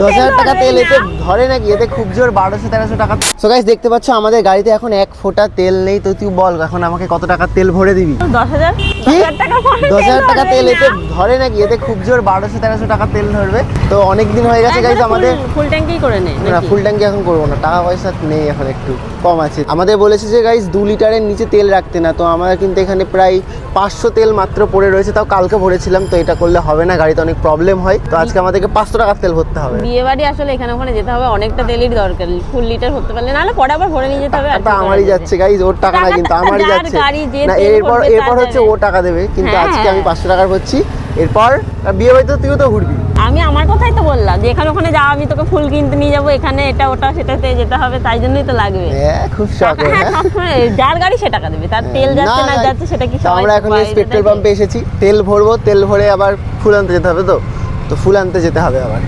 10,000 টাকা তেল এতে ধরে নাকি? এতে খুব জোর 1200-1300 টাকা। সো গাইস দেখতে পাচ্ছ আমাদের গাড়িতে এখন 1 ফোঁটা তেল নেই। তো তুই বল এখন আমাকে কত টাকা তেল ভরে দিবি? 10,000 টাকা। 10,000 টাকা তেল এতে ধরে নাকি? এতে খুব জোর 1200-1300 টাকা তেল ধরবে। তো অনেক দিন হয়ে গেছে গাইস আমাদের। ফুল ট্যাঙ্কি করে নে না, ফুল ট্যাঙ্কি এখন করবো না, টাকা পয়সা নেই এখন, একটু কম আছে। আমাদের বলেছে যে গাইস 2 লিটারের নিচে তেল রাখতে না। তো আমরা কিন্তু এখানে প্রায় 500 তেল মাত্র পড়ে রয়েছে, তাও কালকে ভরেছিলাম। তো এটা করলে হবে না, গাড়িতে অনেক প্রবলেম হয়। তো আজকে আমাদেরকে 500 টাকা তেল ভরতে হবে। বিয়ে বাড়ি আসলে এখানে ওখানে যেতে হবে, অনেকটা তেলের দরকার, ফুল লিটার ভরতে পারলে, নাহলে পরে আবার ভরে নিয়ে যেতে হবে। টাকা আমারই যাচ্ছে গাইস, ওর টাকা না কিন্তু আমারই যাচ্ছে না। এরপর হচ্ছে ও টাকা দেবে, কিন্তু আজকে আমি 500 টাকার ভরছি। এরপর বিয়ে বাড়িতে তুইও তো ঘুরবি। আমি আমার কথাই তো বললাম যে এখানে ওখানে যাওয়া, আমি তোকে ফুল কিনতে নিয়ে যাবো, এখানে এটা ওটা সেটাতে যেতে হবে, তাই জন্যই তো লাগবে। হ্যাঁ, খুব শখ। যার গাড়ি সে টাকা দেবে, তার তেল যাচ্ছে না যাচ্ছে সেটা কি সবাই। আমরা এখন পেট্রোল পাম্পে এসেছি, তেল ভরবো, তেল ভরে আবার ফুল আনতে যেতে হবে। তো ফুল আনতে যেতে হবে আবার।